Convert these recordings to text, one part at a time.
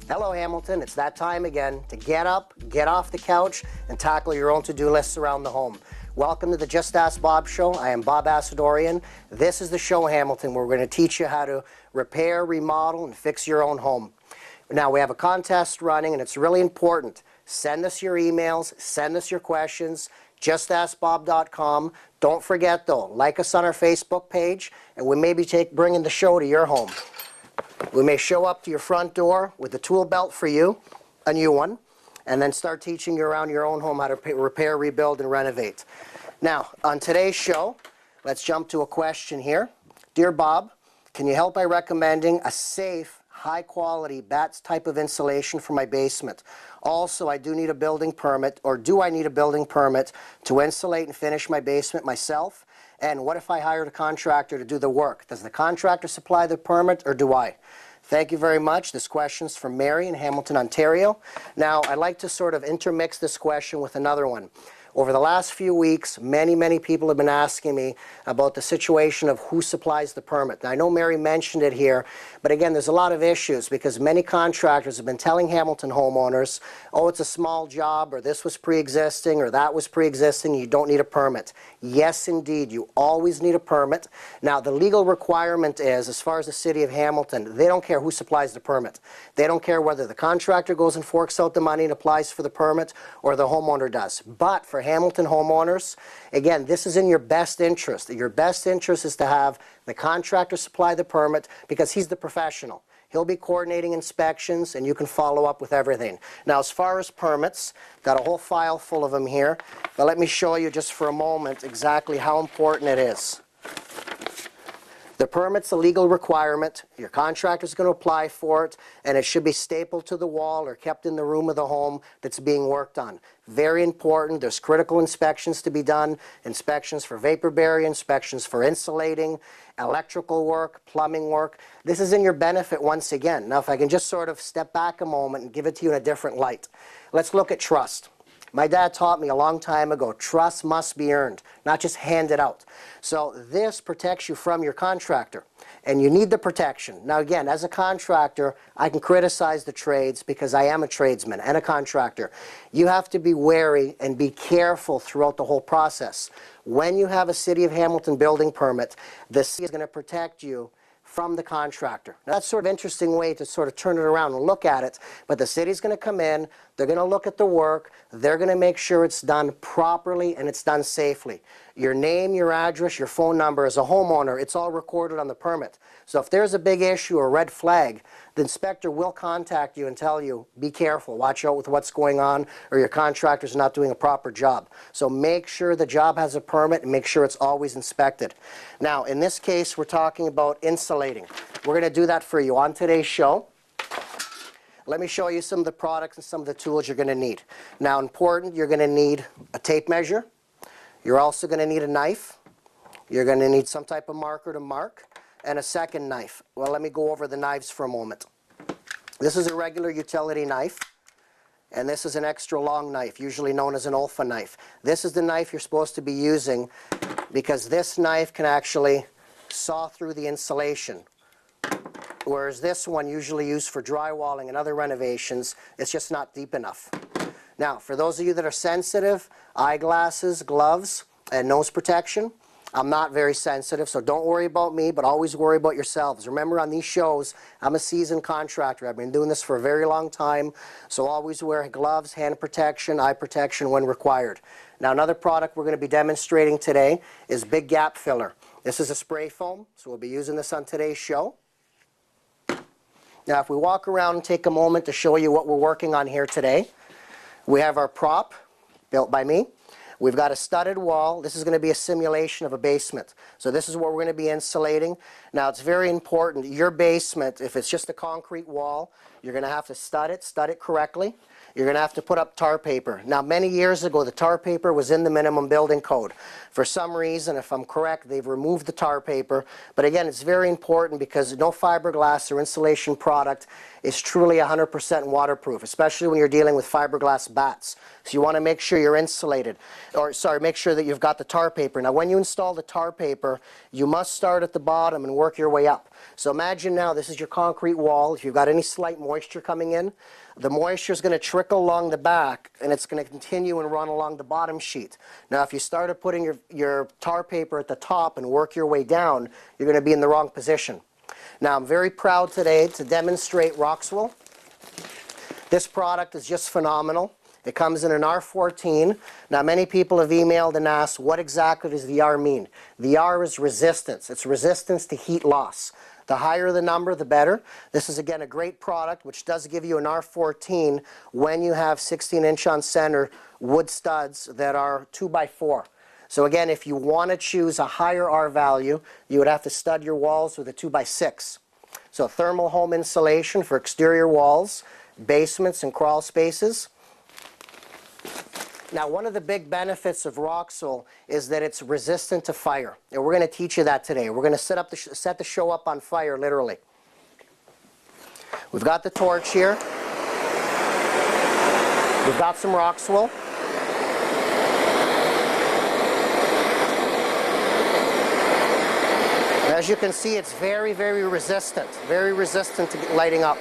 Hello Hamilton, it's that time again to get up, get off the couch, and tackle your own to-do lists around the home. Welcome to the Just Ask Bob Show. I am Bob Assadourian. This is the show, Hamilton, where we're going to teach you how to repair, remodel, and fix your own home. Now, we have a contest running, and it's really important. Send us your emails, send us your questions, justaskbob.com. Don't forget, though, like us on our Facebook page, and we may be bringing the show to your home. We may show up to your front door with a tool belt for you, a new one, and then start teaching you around your own home how to repair, rebuild, and renovate. Now, on today's show, let's jump to a question here. Dear Bob, can you help by recommending a safe, high-quality bats type of insulation for my basement? Also, I do need a building permit, or do I need a building permit to insulate and finish my basement myself? And what if I hired a contractor to do the work? Does the contractor supply the permit, or do I? Thank you very much. This question's from Mary in Hamilton, Ontario. Now, I'd like to sort of intermix this question with another one. Over the last few weeks, many people have been asking me about the situation of who supplies the permit. Now, I know Mary mentioned it here, but again, there's a lot of issues because many contractors have been telling Hamilton homeowners, oh, it's a small job, or this was pre-existing, or that was pre-existing, you don't need a permit. Yes, indeed, you always need a permit. Now, the legal requirement is, as far as the City of Hamilton, they don't care who supplies the permit. They don't care whether the contractor goes and forks out the money and applies for the permit, or the homeowner does. But for Hamilton homeowners, again, this is in your best interest. Your best interest is to have the contractor supply the permit because he's the professional. He'll be coordinating inspections and you can follow up with everything. Now, as far as permits, got a whole file full of them here, but let me show you just for a moment exactly how important it is. The permit's a legal requirement. Your contractor's going to apply for it, and it should be stapled to the wall or kept in the room of the home that's being worked on. Very important. There's critical inspections to be done, inspections for vapor barrier, inspections for insulating, electrical work, plumbing work. This is in your benefit once again. Now, if I can just sort of step back a moment and give it to you in a different light. Let's look at trust. My dad taught me a long time ago, trust must be earned, not just handed out. So this protects you from your contractor, and you need the protection. Now again, as a contractor, I can criticize the trades because I am a tradesman and a contractor. You have to be wary and be careful throughout the whole process. When you have a City of Hamilton building permit, the city is going to protect you from the contractor. Now, that's sort of an interesting way to sort of turn it around and look at it, but the city's going to come in, they're going to look at the work, they're going to make sure it's done properly and it's done safely. Your name, your address, your phone number as a homeowner, it's all recorded on the permit. So if there's a big issue or red flag, the inspector will contact you and tell you, be careful, watch out with what's going on, or your contractor's not doing a proper job. So make sure the job has a permit and make sure it's always inspected. Now, in this case, we're talking about insulating. We're going to do that for you on today's show. Let me show you some of the products and some of the tools you're going to need. Now, important, you're going to need a tape measure. You're also going to need a knife. You're going to need some type of marker to mark, and a second knife. Well, let me go over the knives for a moment. This is a regular utility knife, and this is an extra long knife, usually known as an Olfa knife. This is the knife you're supposed to be using because this knife can actually saw through the insulation, whereas this one, usually used for drywalling and other renovations, it's just not deep enough. Now, for those of you that are sensitive, eyeglasses, gloves, and nose protection. I'm not very sensitive, so don't worry about me, but always worry about yourselves. Remember, on these shows, I'm a seasoned contractor. I've been doing this for a very long time, so always wear gloves, hand protection, eye protection when required. Now, another product we're going to be demonstrating today is Big Gap Filler. This is a spray foam, so we'll be using this on today's show. Now, if we walk around and take a moment to show you what we're working on here today, we have our prop, built by me. We've got a studded wall. This is going to be a simulation of a basement. So this is what we're going to be insulating. Now, it's very important. Your basement, if it's just a concrete wall, you're going to have to stud it correctly. You're going to have to put up tar paper. Now, many years ago, the tar paper was in the minimum building code. For some reason, if I'm correct, they've removed the tar paper. But again, it's very important because no fiberglass or insulation product is truly 100% waterproof, especially when you're dealing with fiberglass bats. So you want to make sure you're insulated, make sure that you've got the tar paper. Now, when you install the tar paper, you must start at the bottom and work work your way up. So imagine now this is your concrete wall. If you've got any slight moisture coming in, the moisture is going to trickle along the back and it's going to continue and run along the bottom sheet. Now if you started putting your tar paper at the top and work your way down, you're going to be in the wrong position. Now I'm very proud today to demonstrate Rourke. This product is just phenomenal. It comes in an R14. Now many people have emailed and asked, what exactly does the R mean? The R is resistance. It's resistance to heat loss. The higher the number, the better. This is again a great product which does give you an R14 when you have 16-inch on center wood studs that are 2x4. So again, if you want to choose a higher R value, you would have to stud your walls with a 2x6. So thermal home insulation for exterior walls, basements and crawl spaces. Now one of the big benefits of Rourke is that it's resistant to fire. And we're going to teach you that today. We're going to set the show up on fire, literally. We've got the torch here. We've got some Rourke. As you can see, it's very, very resistant to lighting up.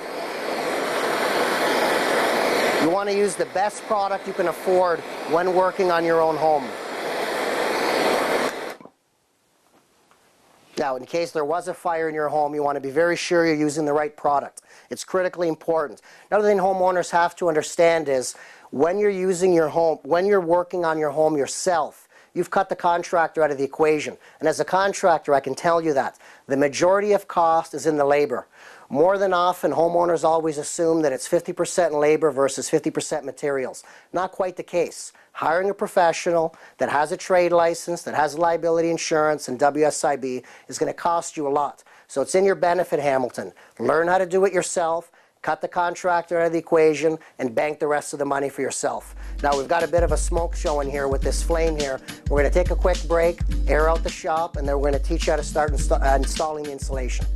You want to use the best product you can afford when working on your own home. Now, in case there was a fire in your home, you want to be very sure you're using the right product. It's critically important. Another thing homeowners have to understand is when you're using your home, when you're working on your home yourself, you've cut the contractor out of the equation. And as a contractor, I can tell you that the majority of cost is in the labor. More than often, homeowners always assume that it's 50% labor versus 50% materials. Not quite the case. Hiring a professional that has a trade license, that has liability insurance and WSIB is going to cost you a lot. So it's in your benefit, Hamilton. Learn how to do it yourself, cut the contractor out of the equation, and bank the rest of the money for yourself. Now we've got a bit of a smoke show in here with this flame here. We're going to take a quick break, air out the shop, and then we're going to teach you how to start installing the insulation.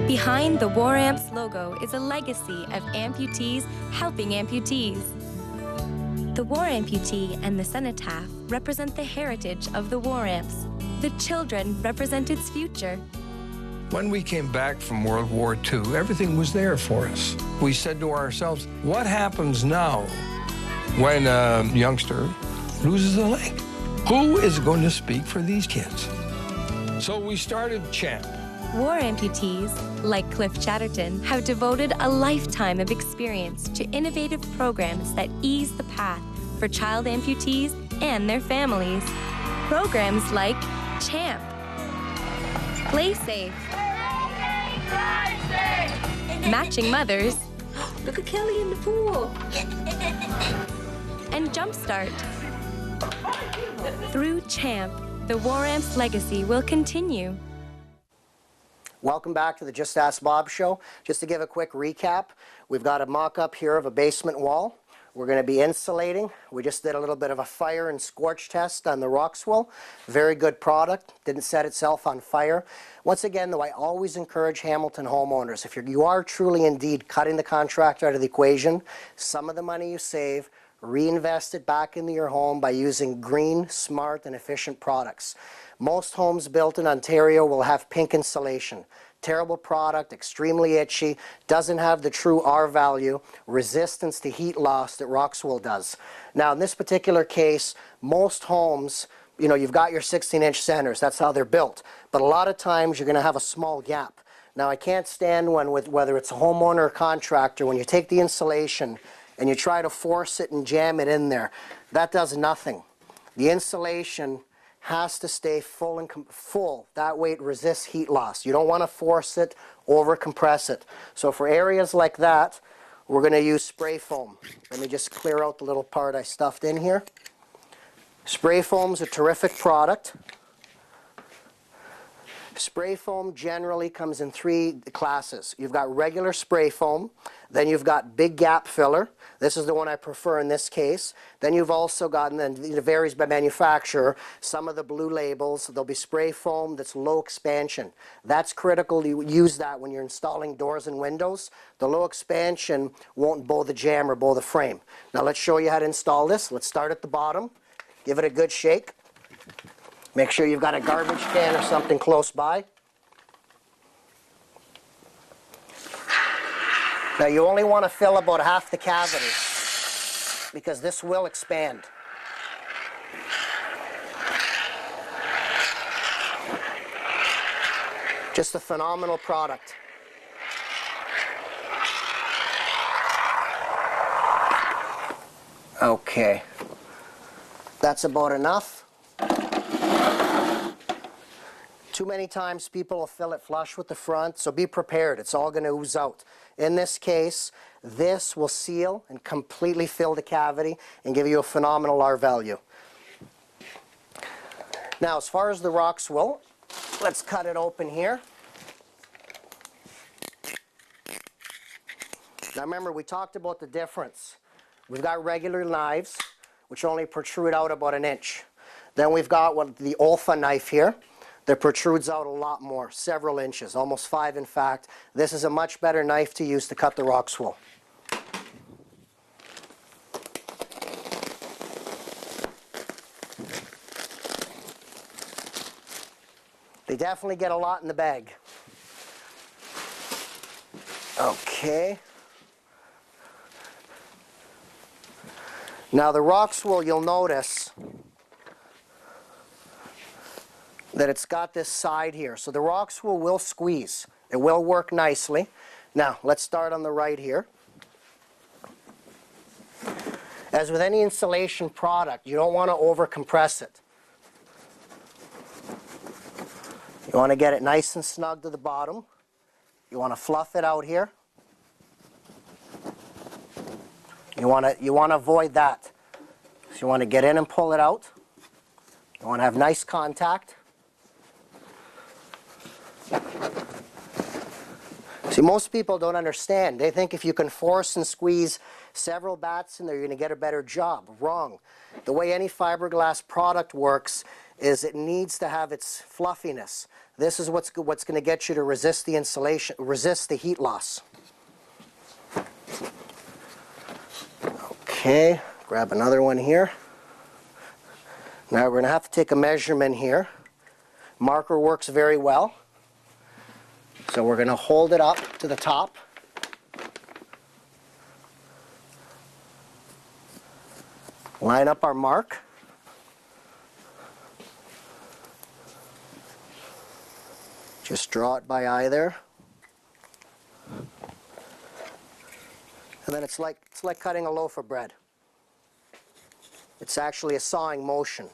Behind the War Amps logo is a legacy of amputees helping amputees. The War Amputee and the cenotaph represent the heritage of the War Amps. The children represent its future. When we came back from World War II, everything was there for us. We said to ourselves, what happens now when a youngster loses a leg? Who is going to speak for these kids? So we started CHAMP. War amputees, like Cliff Chatterton, have devoted a lifetime of experience to innovative programs that ease the path for child amputees and their families. Programs like CHAMP, Play Safe, Matching Mothers, look at Kelly in the pool, and Jumpstart. Through CHAMP, the War Amps legacy will continue. Welcome back to the Just Ask Bob show. Just to give a quick recap, we've got a mock-up here of a basement wall. We're going to be insulating. We just did a little bit of a fire and scorch test on the Rourke. Very good product. Didn't set itself on fire. Once again, though, I always encourage Hamilton homeowners, if you are truly indeed cutting the contractor out of the equation, some of the money you save, reinvest it back into your home by using green, smart, and efficient products. Most homes built in Ontario will have pink insulation. Terrible product, extremely itchy, doesn't have the true R value, resistance to heat loss that Rourke does. Now in this particular case, most homes, you've got your 16-inch centers, that's how they're built. But a lot of times you're going to have a small gap. Now I can't stand whether it's a homeowner or contractor, when you take the insulation and you try to force it and jam it in there, that does nothing. The insulation has to stay full. That way it resists heat loss. You don't want to force it, over compress it. So for areas like that, we're going to use spray foam. Let me just clear out the little part I stuffed in here. Spray foam's a terrific product. Spray foam generally comes in 3 classes. You've got regular spray foam. Then you've got big gap filler. This is the one I prefer in this case. Then you've also gotten, and it varies by manufacturer, some of the blue labels. There'll be spray foam that's low expansion. That's critical to use that when you're installing doors and windows. The low expansion won't bow the jamb or bow the frame. Now let's show you how to install this. Let's start at the bottom. Give it a good shake. Make sure you've got a garbage can or something close by. Now you only want to fill about half the cavity because this will expand. Just a phenomenal product. Okay, that's about enough. Too many times people will fill it flush with the front, so be prepared. It's all going to ooze out. In this case, this will seal and completely fill the cavity and give you a phenomenal R value. Now, as far as the rock swill, let's cut it open here. Now remember, we talked about the difference. We've got regular knives, which only protrude out about 1 inch. Then we've got the Olfa knife here that protrudes out a lot more, several inches, almost 5 in fact. This is a much better knife to use to cut the rock swill. They definitely get a lot in the bag. Okay. Now the rock swill, you'll notice that it's got this side here. So the rock swill will squeeze. It will work nicely. Now, let's start on the right here. As with any insulation product, you don't want to over-compress it. You want to get it nice and snug to the bottom. You want to fluff it out here. You want to avoid that. So you want to get in and pull it out. You want to have nice contact. See, most people don't understand. They think if you can force and squeeze several bats in there, you're going to get a better job. Wrong. The way any fiberglass product works is it needs to have its fluffiness. This is what's going to get you to resist the insulation, resist the heat loss. Okay, grab another one here. Now we're going to have to take a measurement here. Marker works very well. So we're going to hold it up to the top. Line up our mark. Just draw it by eye there. And then it's like cutting a loaf of bread. It's actually a sawing motion.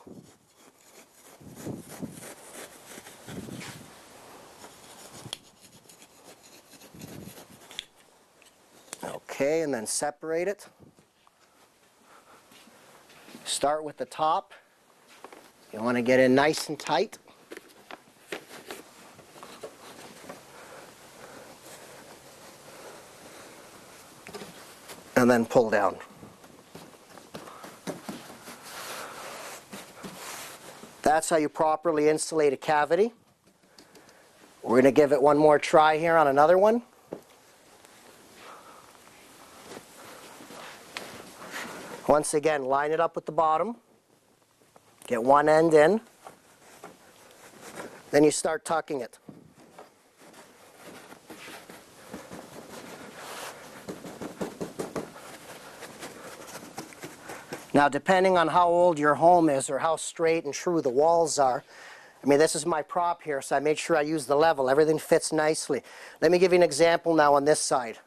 Okay, and then separate it. Start with the top. You want to get in nice and tight. And then pull down. That's how you properly insulate a cavity. We're going to give it one more try here on another one. Once again, line it up with the bottom. Get one end in. Then you start tucking it. Now, depending on how old your home is or how straight and true the walls are, I mean, this is my prop here, so I made sure I used the level. Everything fits nicely. Let me give you an example now on this side,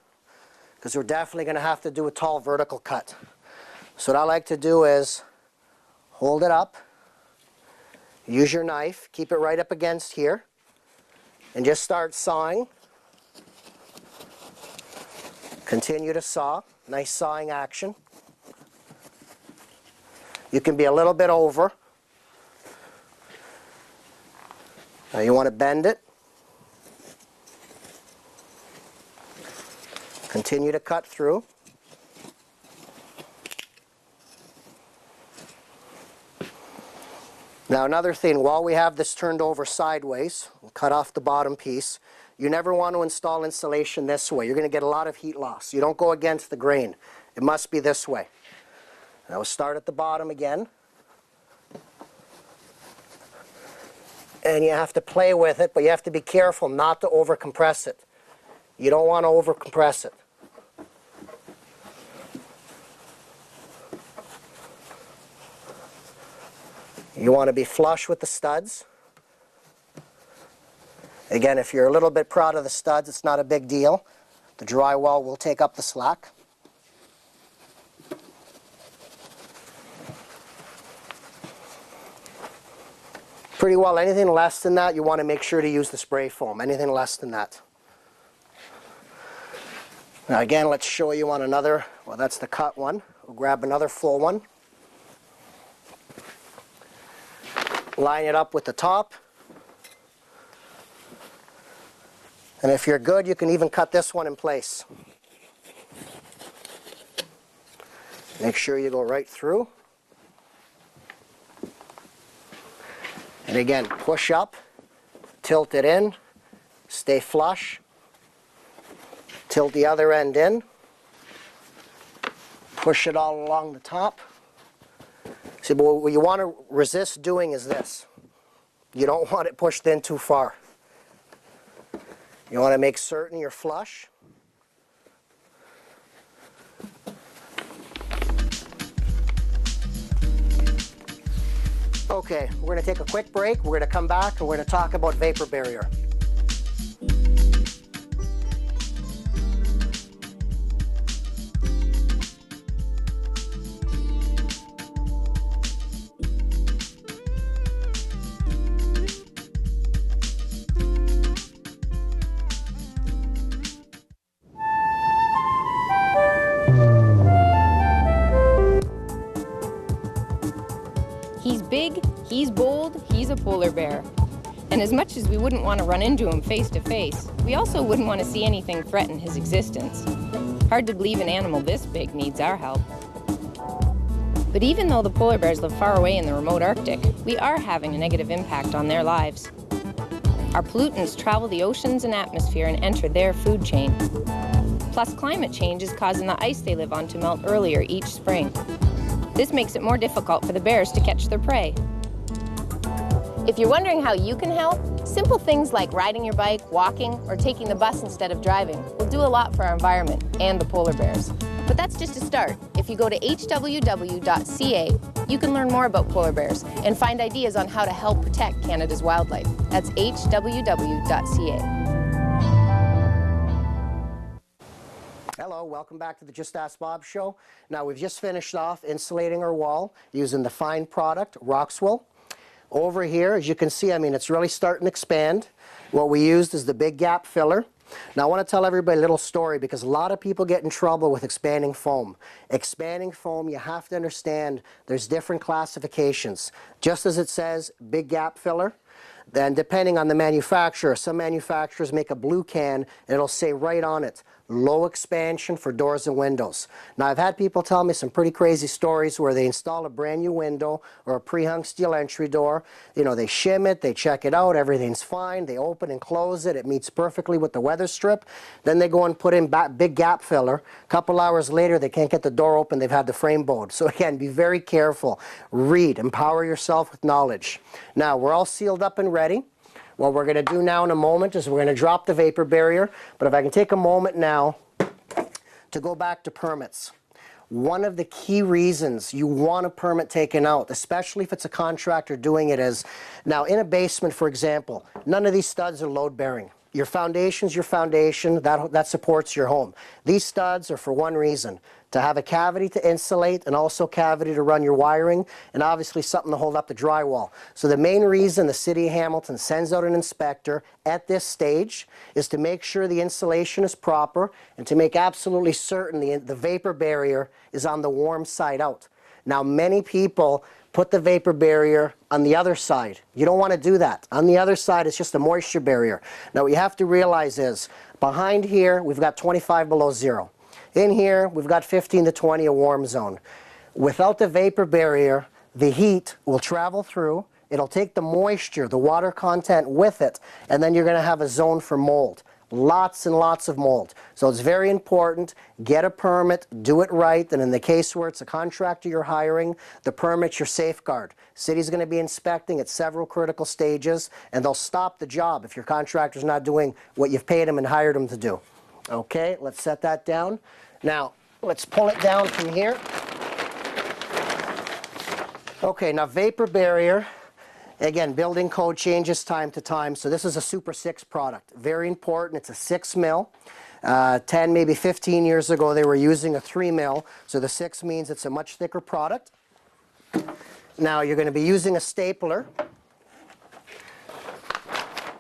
because we're definitely going to have to do a tall vertical cut. So what I like to do is hold it up, use your knife, keep it right up against here, and just start sawing. Continue to saw. Nice sawing action. You can be a little bit over. Now you want to bend it. Continue to cut through. Now another thing, while we have this turned over sideways, we'll cut off the bottom piece. You never want to install insulation this way. You're going to get a lot of heat loss. You don't go against the grain. It must be this way. Now we'll start at the bottom again. And you have to play with it, but you have to be careful not to over compress it. You don't want to over compress it. You want to be flush with the studs. Again, if you're a little bit proud of the studs, it's not a big deal. The drywall will take up the slack. Pretty well, anything less than that, you want to make sure to use the spray foam. Anything less than that. Now again, let's show you on another, well, that's the cut one. We'll grab another full one. Line it up with the top. And if you're good, you can even cut this one in place. Make sure you go right through. And again, push up, tilt it in, stay flush, tilt the other end in, push it all along the top. See, but what you want to resist doing is this. You don't want it pushed in too far. You want to make certain you're flush. Okay, we're going to take a quick break. We're going to come back and we're going to talk about vapor barrier. He's big, he's bold, he's a polar bear. And as much as we wouldn't want to run into him face to face, we also wouldn't want to see anything threaten his existence. Hard to believe an animal this big needs our help. But even though the polar bears live far away in the remote Arctic, we are having a negative impact on their lives. Our pollutants travel the oceans and atmosphere and enter their food chain. Plus, climate change is causing the ice they live on to melt earlier each spring. This makes it more difficult for the bears to catch their prey. If you're wondering how you can help, simple things like riding your bike, walking, or taking the bus instead of driving will do a lot for our environment and the polar bears. But that's just a start. If you go to hww.ca, you can learn more about polar bears and find ideas on how to help protect Canada's wildlife. That's hww.ca. Hello, welcome back to the Just Ask Bob show. Now we've just finished off insulating our wall using the fine product, Roxwool. Over here, as you can see, I mean, it's really starting to expand. What we used is the big gap filler. Now I want to tell everybody a little story because a lot of people get in trouble with expanding foam. Expanding foam, you have to understand there's different classifications. Just as it says big gap filler, then depending on the manufacturer, some manufacturers make a blue can and it'll say right on it, low expansion for doors and windows. Now I've had people tell me some pretty crazy stories where they install a brand new window or a pre-hung steel entry door. You know, they shim it, they check it out, everything's fine, they open and close it, it meets perfectly with the weather strip. Then they go and put in big gap filler. A couple hours later they can't get the door open, they've had the frame bowed. So again, be very careful. Read, empower yourself with knowledge. Now we're all sealed up and ready. What we're going to do now in a moment is we're going to drop the vapor barrier, but if I can take a moment now to go back to permits. One of the key reasons you want a permit taken out, especially if it's a contractor doing it, is now in a basement, for example, none of these studs are load bearing. Your foundation's your foundation, that supports your home. These studs are for one reason, to have a cavity to insulate and also cavity to run your wiring and obviously something to hold up the drywall. So the main reason the City of Hamilton sends out an inspector at this stage is to make sure the insulation is proper and to make absolutely certain the vapor barrier is on the warm side out. Now many people put the vapor barrier on the other side. You don't want to do that. On the other side, it's just a moisture barrier. Now, what you have to realize is, behind here, we've got 25 below zero. In here, we've got 15 to 20, a warm zone. Without the vapor barrier, the heat will travel through. It'll take the moisture, the water content with it, and then you're going to have a zone for mold. Lots and lots of mold. So it's very important. Get a permit, do it right, and in the case where it's a contractor you're hiring, the permit's your safeguard. City's going to be inspecting at several critical stages, and they'll stop the job if your contractor's not doing what you've paid him and hired him to do. Okay, let's set that down. Now, let's pull it down from here. Okay, now vapor barrier. Again, building code changes time to time, so this is a Super 6 product. Very important. It's a 6 mil. 10, maybe 15 years ago, they were using a 3 mil, so the 6 means it's a much thicker product. Now, you're going to be using a stapler.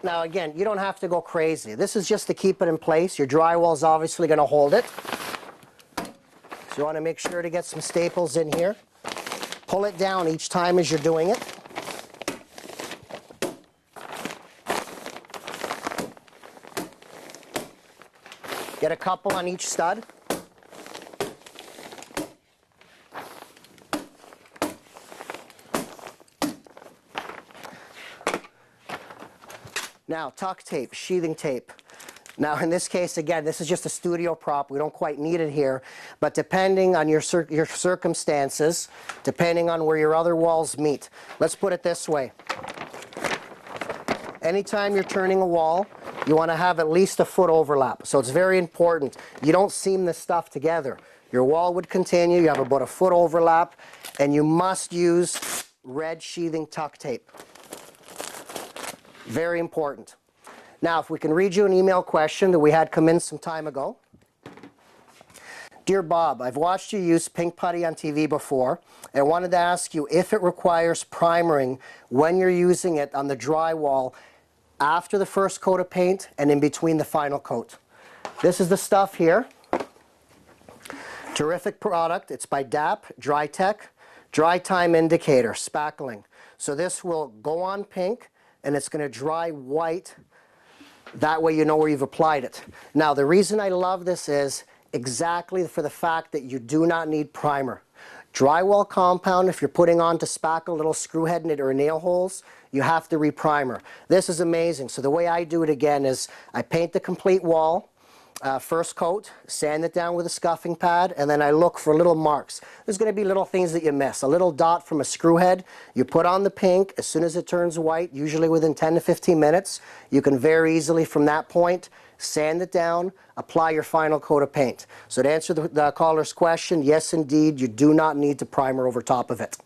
Now, again, you don't have to go crazy. This is just to keep it in place. Your drywall is obviously going to hold it. So you want to make sure to get some staples in here. Pull it down each time as you're doing it. Get a couple on each stud. Now, tuck tape, sheathing tape. Now, in this case, again, this is just a studio prop. We don't quite need it here. But depending on your circumstances, depending on where your other walls meet, let's put it this way. Anytime you're turning a wall, you want to have at least a foot overlap. So it's very important. You don't seam this stuff together. Your wall would continue. You have about a foot overlap. And you must use red sheathing tuck tape. Very important. Now, if we can read you an email question that we had come in some time ago. Dear Bob, I've watched you use pink putty on TV before and wanted to ask you if it requires primering when you're using it on the drywall after the first coat of paint and in between the final coat. This is the stuff here. Terrific product. It's by DAP, Dry Tech, Dry Time Indicator, spackling. So this will go on pink and it's going to dry white. That way you know where you've applied it. Now, the reason I love this is exactly for the fact that you do not need primer. Drywall compound, if you're putting on to spackle little screw head or nail holes, you have to reprimer. This is amazing. So the way I do it again is I paint the complete wall, first coat, sand it down with a scuffing pad, and then I look for little marks. There's going to be little things that you miss. A little dot from a screw head. You put on the pink. As soon as it turns white, usually within 10 to 15 minutes, you can very easily from that point sand it down, apply your final coat of paint. So to answer the caller's question, yes indeed, you do not need to primer over top of it.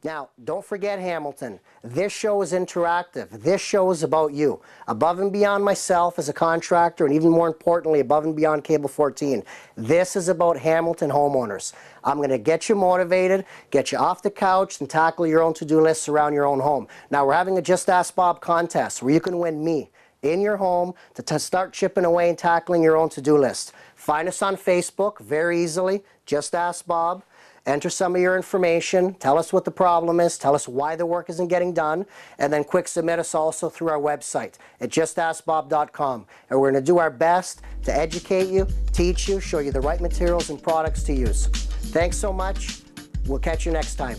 Now, don't forget, Hamilton, this show is interactive. This show is about you. Above and beyond myself as a contractor, and even more importantly, above and beyond Cable 14. This is about Hamilton homeowners. I'm going to get you motivated, get you off the couch, and tackle your own to-do lists around your own home. Now, we're having a Just Ask Bob contest where you can win me in your home to start chipping away and tackling your own to-do list. Find us on Facebook very easily, Just Ask Bob. Enter some of your information, tell us what the problem is, tell us why the work isn't getting done, and then quick submit us also through our website at justaskbob.com. And we're going to do our best to educate you, teach you, show you the right materials and products to use. Thanks so much. We'll catch you next time.